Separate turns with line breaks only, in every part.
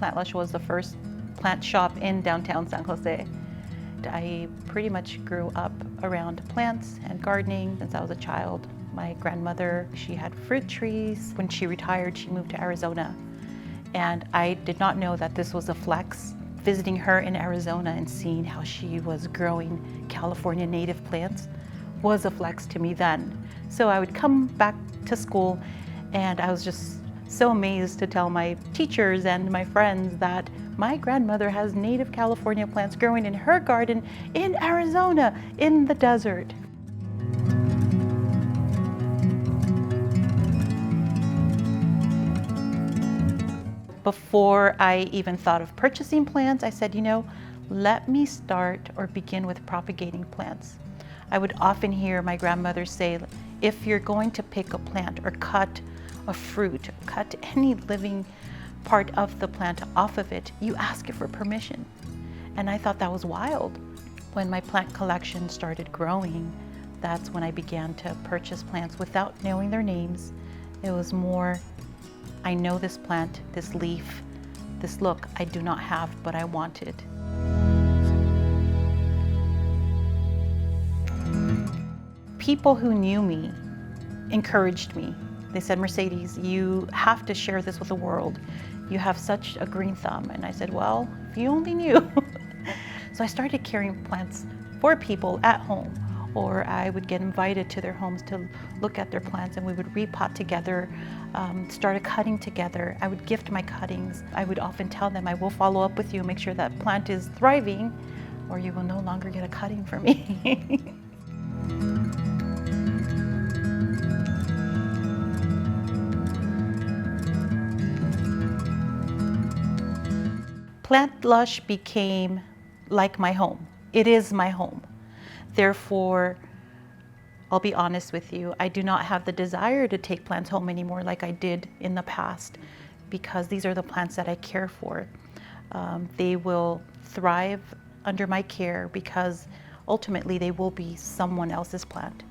Plant Lush was the first plant shop in downtown San Jose. I pretty much grew up around plants and gardening since I was a child. My grandmother, she had fruit trees. When she retired, she moved to Arizona. And I did not know that this was a flex. Visiting her in Arizona and seeing how she was growing California native plants was a flex to me then. So I would come back to school and I was just so amazed to tell my teachers and my friends that my grandmother has native California plants growing in her garden in Arizona, in the desert. Before I even thought of purchasing plants, I said, let me start or begin with propagating plants. I would often hear my grandmother say, if you're going to pick a plant or cut a fruit, cut any living part of the plant off of it, you ask it for permission. And I thought that was wild. When my plant collection started growing, that's when I began to purchase plants without knowing their names. It was more, I know this plant, this leaf, this look I do not have, but I want it. People who knew me encouraged me. They said, Mercedes, you have to share this with the world. You have such a green thumb. And I said, well, if you only knew. So I started carrying plants for people at home, or I would get invited to their homes to look at their plants, and we would repot together, started cutting together. I would gift my cuttings. I would often tell them, I will follow up with you and make sure that plant is thriving, or you will no longer get a cutting from me. Plant Lush became like my home. It is my home. Therefore, I'll be honest with you, I do not have the desire to take plants home anymore like I did in the past, because these are the plants that I care for. They will thrive under my care because ultimately they will be someone else's plant.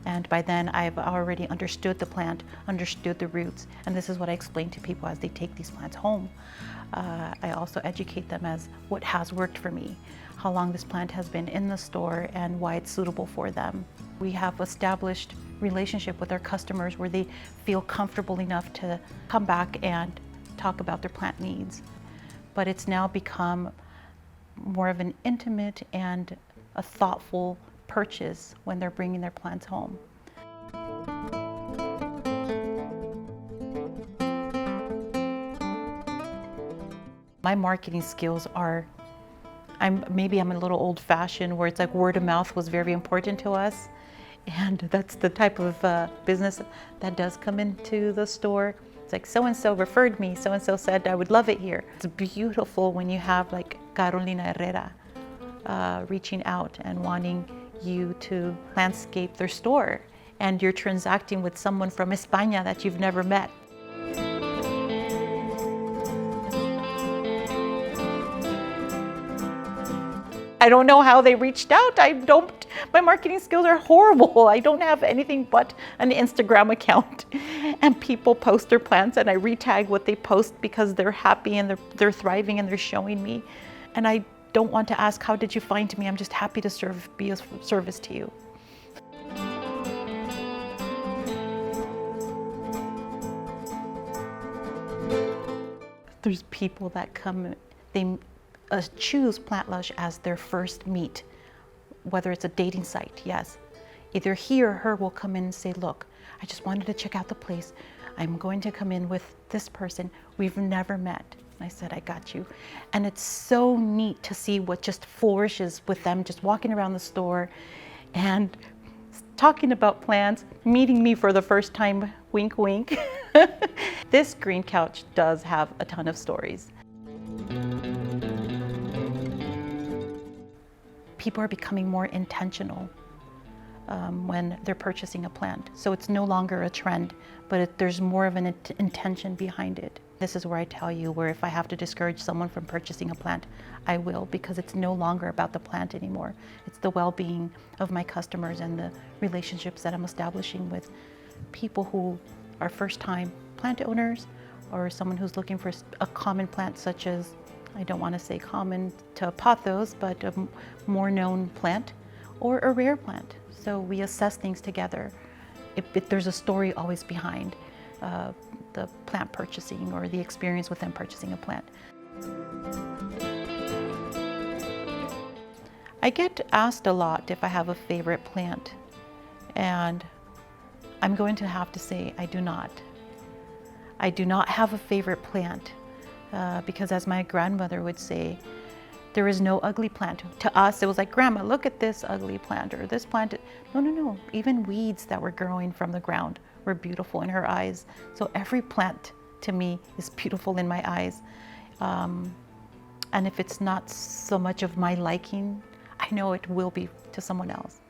And by then I've already understood the plant, understood the roots, and this is what I explain to people as they take these plants home. I also educate them as what has worked for me, how long this plant has been in the store, and why it's suitable for them. We have established relationship with our customers where they feel comfortable enough to come back and talk about their plant needs. But it's now become more of an intimate and a thoughtful purchase when they're bringing their plants home. My marketing skills are, maybe I'm a little old-fashioned where it's like word of mouth was very important to us, and that's the type of business that does come into the store. It's like so-and-so referred me, so-and-so said I would love it here. It's beautiful when you have like Carolina Herrera reaching out and wanting you to landscape their store, and you're transacting with someone from España that you've never met. I don't know how they reached out. My marketing skills are horrible. I don't have anything but an Instagram account, and people post their plants and I retag what they post because they're happy and they're thriving and they're showing me. And I don't want to ask, how did you find me? I'm just happy to be of service to you. There's people that come, they choose Plant Lush as their first meet, whether it's a dating site, yes. Either he or her will come in and say, look, I just wanted to check out the place. I'm going to come in with this person. We've never met. I said, I got you. And it's so neat to see what just flourishes with them just walking around the store and talking about plants, meeting me for the first time, wink, wink. This green couch does have a ton of stories. People are becoming more intentional when they're purchasing a plant. So it's no longer a trend, but there's more of an intention behind it. This is where I tell you where if I have to discourage someone from purchasing a plant, I will, because it's no longer about the plant anymore. It's the well-being of my customers and the relationships that I'm establishing with people who are first-time plant owners or someone who's looking for a common plant such as, I don't want to say common to pothos, but a more known plant, or a rare plant. So we assess things together. If there's a story always behind the plant purchasing or the experience with them purchasing a plant. I get asked a lot if I have a favorite plant, and I'm going to have to say I do not. I do not have a favorite plant because, as my grandmother would say, there is no ugly plant. To us, it was like, Grandma, look at this ugly plant, or this plant. No, no, no. Even weeds that were growing from the ground were beautiful in her eyes. So every plant to me is beautiful in my eyes. And if it's not so much of my liking, I know it will be to someone else.